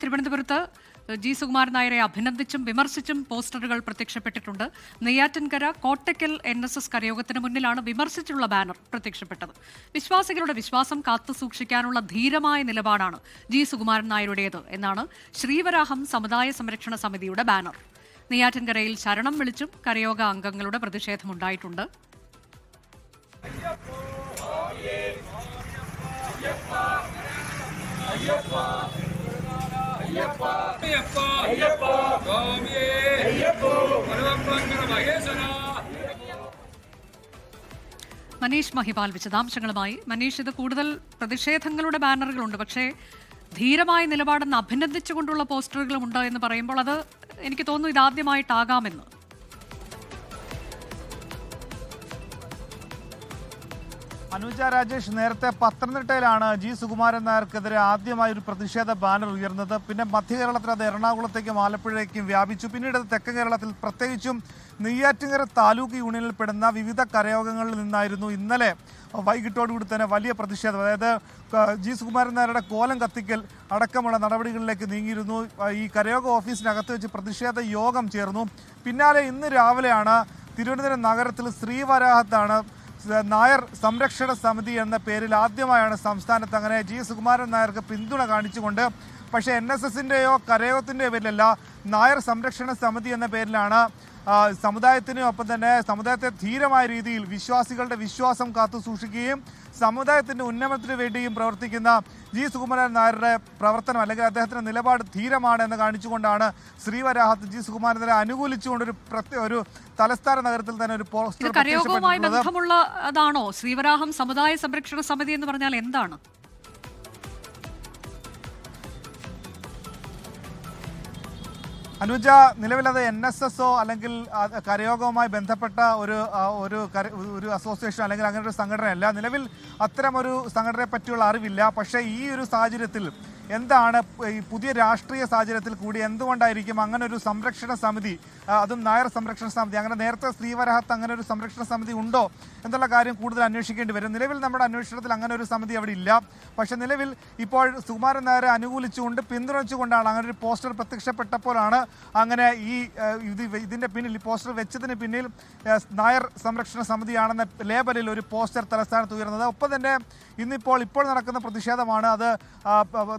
തിരുവനന്തപുരത്ത് ജി സുകുമാരൻ നായരെ അഭിനന്ദിച്ചും വിമർശിച്ചും പോസ്റ്ററുകൾ പ്രത്യക്ഷപ്പെട്ടിട്ടുണ്ട്. നെയ്യാറ്റിൻകര കോട്ടയ്ക്കൽ NSS കരയോഗത്തിന് മുന്നിലാണ് വിമർശിച്ചുള്ള ബാനർ പ്രത്യക്ഷപ്പെട്ടത്. വിശ്വാസികളുടെ വിശ്വാസം കാത്തുസൂക്ഷിക്കാനുള്ള ധീരമായ നിലപാടാണ് ജി സുകുമാരൻ നായരുടേത് എന്നാണ് ശ്രീവരാഹം സമുദായ സംരക്ഷണ സമിതിയുടെ ബാനർ. നെയ്യാറ്റിൻകരയിൽ ശരണം വിളിച്ചും കരയോഗ അംഗങ്ങളുടെ പ്രതിഷേധമുണ്ടായിട്ടുണ്ട്. മനീഷ് മഹിപാൽ വിശദാംശങ്ങളുമായി. മനീഷ്, ഇത് കൂടുതൽ പ്രതിഷേധങ്ങളുടെ ബാനറുകളുണ്ട്, പക്ഷേ ധീരമായ നിലപാടെന്ന് അഭിനന്ദിച്ചുകൊണ്ടുള്ള പോസ്റ്ററുകളും ഉണ്ട് എന്ന് പറയുമ്പോൾ അത് എനിക്ക് തോന്നുന്നു ഇതാദ്യമായിട്ടാകാമെന്ന്. അനുജ രാജേഷ്, നേരത്തെ പത്തനംതിട്ടയിലാണ് ജി സുകുമാരൻ നായർക്കെതിരെ ആദ്യമായി ഒരു പ്രതിഷേധ ബാനർ ഉയർന്നത്. പിന്നെ മധ്യ കേരളത്തിൽ അത് എറണാകുളത്തേക്കും ആലപ്പുഴയ്ക്കും വ്യാപിച്ചു. പിന്നീട് അത് തെക്കൻ കേരളത്തിൽ, പ്രത്യേകിച്ചും നെയ്യാറ്റിൻകര താലൂക്ക് യൂണിയനിൽ പെടുന്ന വിവിധ കരയോഗങ്ങളിൽ നിന്നായിരുന്നു ഇന്നലെ വൈകിട്ടോടുകൂടി തന്നെ വലിയ പ്രതിഷേധം. അതായത് ജി സുകുമാരൻ നായരുടെ കോലം കത്തിക്കൽ അടക്കമുള്ള നടപടികളിലേക്ക് നീങ്ങിയിരുന്നു. ഈ കരയോഗ ഓഫീസിനകത്ത് വെച്ച് പ്രതിഷേധ യോഗം ചേർന്നു. പിന്നാലെ ഇന്ന് രാവിലെയാണ് തിരുവനന്തപുരം നഗരത്തിൽ ശ്രീവരാഹത്താണ് നായർ സംരക്ഷണ സമിതി എന്ന പേരിൽ ആദ്യമായാണ് സംസ്ഥാനത്ത് അങ്ങനെ ജി സുകുമാരൻ നായർക്ക് പിന്തുണ കാണിച്ചുകൊണ്ട്, പക്ഷേ NSSൻ്റെയോ കരയോഗത്തിൻ്റെയോ പേരിലല്ല, നായർ സംരക്ഷണ സമിതി എന്ന പേരിലാണ് സമുദായത്തിനും ഒപ്പം തന്നെ സമുദായത്തെ ധീരമായ രീതിയിൽ വിശ്വാസികളുടെ വിശ്വാസം കാത്തു സൂക്ഷിക്കുകയും സമുദായത്തിൻ്റെ ഉന്നമനത്തിന് വേണ്ടിയും പ്രവർത്തിക്കുന്ന ജി സുകുമാരൻ നായരുടെ പ്രവർത്തനം അല്ലെങ്കിൽ അദ്ദേഹത്തിൻ്റെ നിലപാട് ധീരമാണ് എന്ന് കാണിച്ചുകൊണ്ടാണ് ശ്രീവരാഹത്ത് ജി സുകുമാരൻ നായരെ അനുകൂലിച്ചുകൊണ്ട് ഒരു തലസ്ഥാന നഗരത്തിൽ തന്നെ ഒരു പോസ്റ്റർ. കരയോഗവുമായി ബന്ധമുള്ളതാണോ ശ്രീവരാഹം സമുദായ സംരക്ഷണ സമിതി എന്ന് പറഞ്ഞാൽ എന്താണ്? അനുജ, നിലവിലത് NSSO അല്ലെങ്കിൽ കരയോഗവുമായി ബന്ധപ്പെട്ട ഒരു അസോസിയേഷൻ അല്ലെങ്കിൽ അങ്ങനെ ഒരു സംഘടനയല്ല. നിലവിൽ അത്തരമൊരു സംഘടനയെ പറ്റിയുള്ള അറിവില്ല. പക്ഷേ ഈ ഒരു സാഹചര്യത്തിൽ എന്താണ് ഈ പുതിയ രാഷ്ട്രീയ സാഹചര്യത്തിൽ കൂടി എന്തുകൊണ്ടായിരിക്കും അങ്ങനെ ഒരു സംരക്ഷണ സമിതി, അതും നായർ സംരക്ഷണ സമിതി, അങ്ങനെ നേരത്തെ ശ്രീവരാഹത്ത് അങ്ങനെ ഒരു സംരക്ഷണ സമിതി ഉണ്ടോ എന്നുള്ള കാര്യം കൂടുതൽ അന്വേഷിക്കേണ്ടി വരും. നിലവിൽ നമ്മുടെ അന്വേഷണത്തിൽ അങ്ങനെ ഒരു സമിതി അവിടെ ഇല്ല. പക്ഷേ നിലവിൽ ഇപ്പോൾ സുകുമാരൻ നായരെ അനുകൂലിച്ചുകൊണ്ട് പിന്തുണച്ചുകൊണ്ടാണ് അങ്ങനെ ഒരു പോസ്റ്റർ പ്രത്യക്ഷപ്പെട്ടപ്പോഴാണ് അങ്ങനെ ഇതിൻ്റെ പിന്നിൽ, ഈ പോസ്റ്റർ വെച്ചതിന് പിന്നിൽ നായർ സംരക്ഷണ സമിതിയാണെന്ന ലേബലിൽ ഒരു പോസ്റ്റർ തലസ്ഥാനത്ത് ഉയർന്നത്. ഒപ്പം തന്നെ ഇപ്പോൾ നടക്കുന്ന പ്രതിഷേധമാണ് അത്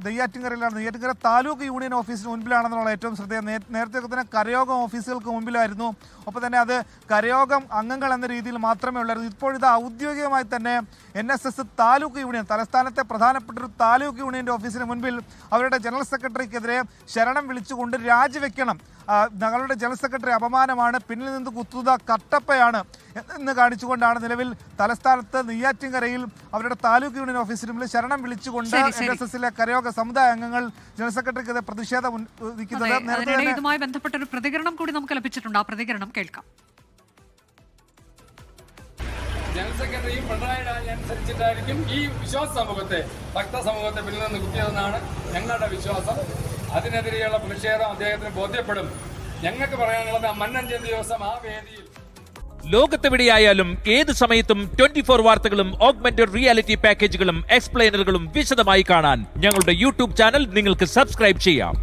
നെയ്യാറ്റിൻകരയിലാണ്. നെയ്യാറ്റിൻകര താലൂക്ക് യൂണിയൻ ഓഫീസിന് മുൻപിലാണെന്നുള്ള ഏറ്റവും ശ്രദ്ധേയം. നേരത്തെ തന്നെ കരയോഗം ഓഫീസുകൾക്ക് മുമ്പിലായിരുന്നു. ഒപ്പം തന്നെ അത് കരയോഗം അംഗങ്ങൾ എന്ന രീതിയിൽ മാത്രമേ ഉള്ളായിരുന്നു. ഇപ്പോഴിത് ഔദ്യോഗികമായി തന്നെ NSS താലൂക്ക് യൂണിയൻ, തലസ്ഥാനത്തെ പ്രധാനപ്പെട്ട ഒരു താലൂക്ക് യൂണിയൻ്റെ ഓഫീസിന് മുൻപിൽ അവരുടെ ജനറൽ സെക്രട്ടറിക്കെതിരെ ശരണം വിളിച്ചുകൊണ്ട് രാജിവെക്കണം, ഞങ്ങളുടെ ജനറൽ സെക്രട്ടറി അപമാനമാണ്, പിന്നിൽ നിന്ന് കുത്തുക കട്ടപ്പയാണ് എന്ന് കാണിച്ചുകൊണ്ടാണ് നിലവിൽ തലസ്ഥാനത്ത് നെയ്യാറ്റിൻകരയിൽ അവരുടെ താലൂക്ക് യൂണിയൻ ഓഫീസിന് മുമ്പിൽ ശരണം വിളിച്ചുകൊണ്ട് NSSലെ കരയോഗ സമുദായ അംഗങ്ങൾ ജനറൽ സെക്രട്ടറിക്കെതിരെ പ്രതിഷേധം ഉന്നയിക്കുന്നത്. ഇതുമായി ബന്ധപ്പെട്ട ഒരു പ്രതികരണം കൂടി നമുക്ക് ലഭിച്ചിട്ടുണ്ട്. ആ പ്രതികരണം കേൾക്കാം. ജനറൽ സെക്രട്ടറിയും പിണറായി അനുസരിച്ചിട്ടായിരിക്കും ഈ വിശ്വാസ സമൂഹത്തെ, ഭക്ത സമൂഹത്തെ പിന്നിൽ നിന്ന് കുത്തിയതെന്നാണ് ഞങ്ങളുടെ വിശ്വാസം. അതിനെതിരെയുള്ള പ്രതിഷേധം അദ്ദേഹത്തിന് ബോധ്യപ്പെടും. ഞങ്ങൾക്ക് പറയാനുള്ളത് മന്നഞ്ചേരി ദിവസം ആ വേദിയിൽ ലോകത്തെവിടെയായാലും ഏത് സമയത്തും 24 വാർത്തകളും ഓഗ്മെന്റഡ് റിയാലിറ്റി പാക്കേജുകളും എക്സ്പ്ലെയിനറുകളും വിശദമായി കാണാൻ ഞങ്ങളുടെ YouTube ചാനൽ നിങ്ങൾക്ക് സബ്സ്ക്രൈബ് ചെയ്യാം.